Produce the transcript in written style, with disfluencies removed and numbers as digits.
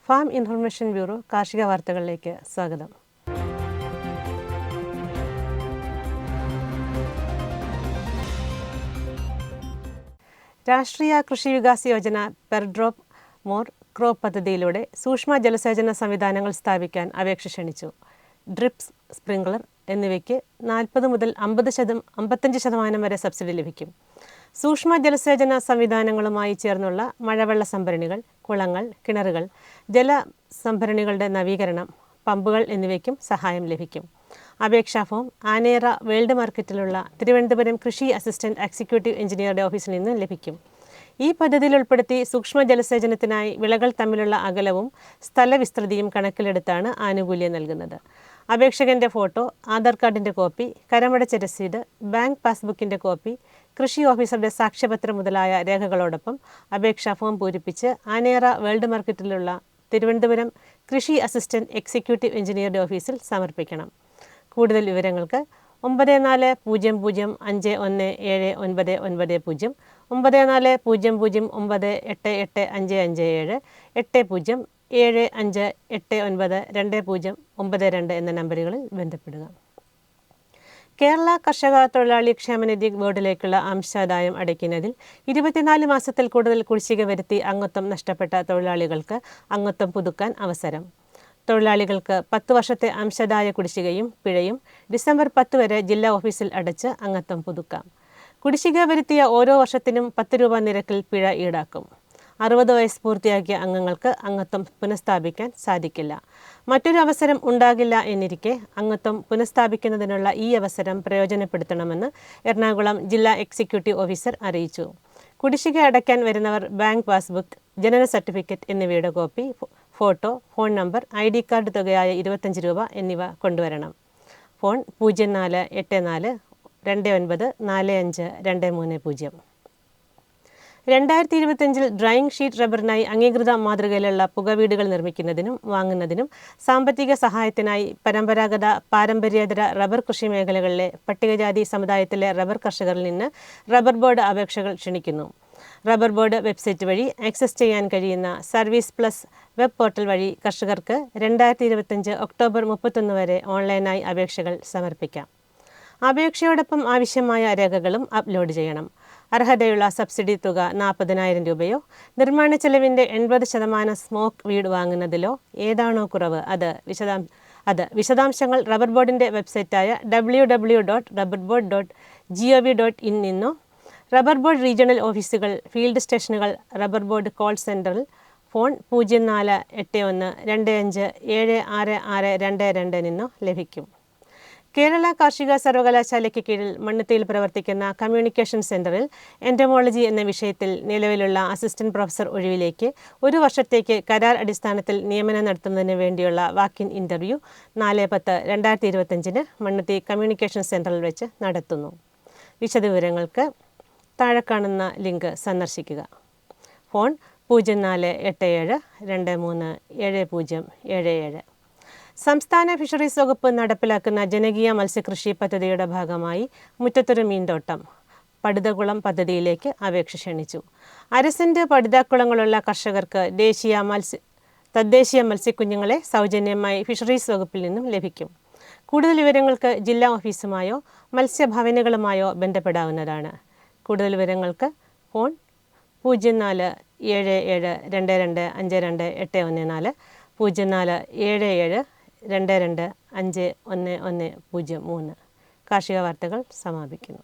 Farm information bureau കാർഷിക വാർത്തകളിലേക്ക് സ്വാഗതം. രാഷ്ട്രീയ കൃഷി Vikas Yojana per drop more crop പദ്ധതിയിലൂടെ സൂക്ഷ്മ ജലസേചന സംവിധാനങ്ങൾ സ്ഥാപിക്കാൻ അപേക്ഷ ക്ഷണിച്ചു. ഡ്രിപ്സ്, സ്പ്രിംഗ്ലർ എന്നിവയ്ക്ക് 40 മുതൽ 55% വരെ സബ്സിഡി ലഭിക്കും. സൂക്ഷ്മ ജലസേചന സംവിധാനങ്ങളുമായി ചേർന്നുള്ള മഴവെള്ള സംഭരണികൾ, കുളങ്ങൾ, കിണറുകൾ, ജലസംഭരണികളുടെ നവീകരണം, പമ്പുകൾ എന്നിവയ്ക്കും സഹായം ലഭിക്കും. അപേക്ഷാ ഫോം ആനേറ വേൾഡ് മാർക്കറ്റിലുള്ള തിരുവനന്തപുരം കൃഷി അസിസ്റ്റന്റ് എക്സിക്യൂട്ടീവ് എഞ്ചിനീയറുടെ ഓഫീസിൽ നിന്ന് ലഭിക്കും. ഈ പദ്ധതിയിൽ ഉൾപ്പെടുത്തി സൂക്ഷ്മ ജലസേചനത്തിനായി വിളകൾ തമ്മിലുള്ള അകലവും സ്ഥലവിസ്തൃതിയും കണക്കിലെടുത്താണ് ആനുകൂല്യം നൽകുന്നത്. അപേക്ഷകന്റെ ഫോട്ടോ, ആധാർ കാർഡിൻ്റെ കോപ്പി, കരമടച്ച രസീത്, ബാങ്ക് പാസ്ബുക്കിൻ്റെ കോപ്പി, കൃഷി ഓഫീസറുടെ സാക്ഷ്യപത്രം മുതലായ രേഖകളോടൊപ്പം അപേക്ഷാ ഫോം പൂരിപ്പിച്ച് ആനേറ വേൾഡ് മാർക്കറ്റിലുള്ള തിരുവനന്തപുരം കൃഷി അസിസ്റ്റന്റ് എക്സിക്യൂട്ടീവ് എഞ്ചിനീയറുടെ ഓഫീസിൽ സമർപ്പിക്കണം. കൂടുതൽ വിവരങ്ങൾക്ക് 9405171990, 9400988557, 8075892092 എന്ന നമ്പറുകളിൽ ബന്ധപ്പെടുക. കേരള കർഷക തൊഴിലാളി ക്ഷേമനിധി ബോർഡിലേക്കുള്ള അംശാദായം അടയ്ക്കുന്നതിൽ 24 മാസത്തിൽ കൂടുതൽ കുടിശ്ശിക വരുത്തി അംഗത്വം നഷ്ടപ്പെട്ട തൊഴിലാളികൾക്ക് അംഗത്വം പുതുക്കാൻ അവസരം. തൊഴിലാളികൾക്ക് 10 വർഷത്തെ അംശാദായ കുടിശ്ശികയും പിഴയും ഡിസംബർ 10 വരെ ജില്ലാ ഓഫീസിൽ അടച്ച് അംഗത്വം പുതുക്കാം. കുടിശ്ശിക വരുത്തിയ ഓരോ വർഷത്തിനും 10 രൂപ നിരക്കിൽ പിഴ ഈടാക്കും. 60 വയസ്സ് പൂർത്തിയാക്കിയ അംഗങ്ങൾക്ക് അംഗത്വം പുനഃസ്ഥാപിക്കാൻ സാധിക്കില്ല. മറ്റൊരു അവസരം ഉണ്ടാകില്ല എന്നിരിക്കെ അംഗത്വം പുനഃസ്ഥാപിക്കുന്നതിനുള്ള ഈ അവസരം പ്രയോജനപ്പെടുത്തണമെന്ന് എറണാകുളം ജില്ലാ എക്സിക്യൂട്ടീവ് ഓഫീസർ അറിയിച്ചു. കുടിശ്ശിക അടയ്ക്കാൻ വരുന്നവർ ബാങ്ക് പാസ്ബുക്ക്, ജനന സർട്ടിഫിക്കറ്റ് എന്നിവയുടെ copy, photo, phone number, ID card തുകയായ 25 രൂപ എന്നിവ കൊണ്ടുവരണം. ഫോൺ 0484294523. 2025 ഡ്രൈയിങ് ഷീറ്റ് റബ്ബറിനായി അംഗീകൃത മാതൃകയിലുള്ള പുകവീടുകൾ നിർമ്മിക്കുന്നതിനും വാങ്ങുന്നതിനും സാമ്പത്തിക സഹായത്തിനായി പാരമ്പര്യേതര റബ്ബർ കൃഷി മേഖലകളിലെ പട്ടികജാതി സമുദായത്തിലെ റബ്ബർ കർഷകരിൽ നിന്ന് റബ്ബർ ബോർഡ് അപേക്ഷകൾ ക്ഷണിക്കുന്നു. റബ്ബർ ബോർഡ് വെബ്സൈറ്റ് വഴി ആക്സസ് ചെയ്യാൻ കഴിയുന്ന സർവീസ് പ്ലസ് വെബ് പോർട്ടൽ വഴി കർഷകർക്ക് 2025 ഒക്ടോബർ 31 വരെ ഓൺലൈനായി അപേക്ഷകൾ സമർപ്പിക്കാം. അപേക്ഷയോടൊപ്പം ആവശ്യമായ രേഖകളും അപ്ലോഡ് ചെയ്യണം. അർഹതയുള്ള സബ്സിഡി തുക 40,000 രൂപയോ നിർമ്മാണ ചെലവിൻ്റെ 80% സ്മോക്ക് വീഡ് വാങ്ങുന്നതിലോ ഏതാണോ കുറവ് വിശദാംശങ്ങൾ റബ്ബർ ബോർഡിൻ്റെ വെബ്സൈറ്റായ www.rubberboard.gov.in നിന്നോ റബ്ബർ ബോർഡ് റീജിയണൽ ഓഫീസുകൾ, ഫീൽഡ് സ്റ്റേഷനുകൾ, റബ്ബർ ബോർഡ് കോൾ സെൻറ്ററിൽ ഫോൺ 0481257662 നിന്നോ ലഭിക്കും. കേരള കാർഷിക സർവകലാശാലയ്ക്ക് കീഴിൽ മണ്ണുത്തിയിൽ പ്രവർത്തിക്കുന്ന കമ്മ്യൂണിക്കേഷൻ സെൻ്ററിൽ എൻറ്റമോളജി എന്ന വിഷയത്തിൽ നിലവിലുള്ള അസിസ്റ്റന്റ് പ്രൊഫസർ ഒഴിവിലേക്ക് 1 വർഷത്തേക്ക് കരാർ അടിസ്ഥാനത്തിൽ നിയമനം നടത്തുന്നതിന് വേണ്ടിയുള്ള വാക്കിൻ ഇൻ്റർവ്യൂ 4/10/2025 മണ്ണുത്തി കമ്മ്യൂണിക്കേഷൻ സെൻ്ററിൽ വെച്ച് നടത്തുന്നു. വിശദവിവരങ്ങൾക്ക് താഴെ കാണുന്ന ലിങ്ക് സന്ദർശിക്കുക. ഫോൺ 0477237077. സംസ്ഥാന ഫിഷറീസ് വകുപ്പ് നടപ്പിലാക്കുന്ന ജനകീയ മത്സ്യകൃഷി പദ്ധതിയുടെ ഭാഗമായി മുറ്റത്തൊരു മീൻതോട്ടം പടുതകുളം പദ്ധതിയിലേക്ക് അപേക്ഷ ക്ഷണിച്ചു. 1/2 സെന്റ് പടുതാക്കുളങ്ങളുള്ള കർഷകർക്ക് തദ്ദേശീയ മത്സ്യക്കുഞ്ഞുങ്ങളെ സൗജന്യമായി ഫിഷറീസ് വകുപ്പിൽ നിന്നും ലഭിക്കും. കൂടുതൽ വിവരങ്ങൾക്ക് ജില്ലാ ഓഫീസുമായോ മത്സ്യഭവനുകളുമായോ ബന്ധപ്പെടാവുന്നതാണ്. കൂടുതൽ വിവരങ്ങൾക്ക് ഫോൺ 0477225214, 047722511103. കാർഷിക വാർത്തകൾ സമാപിക്കുന്നു.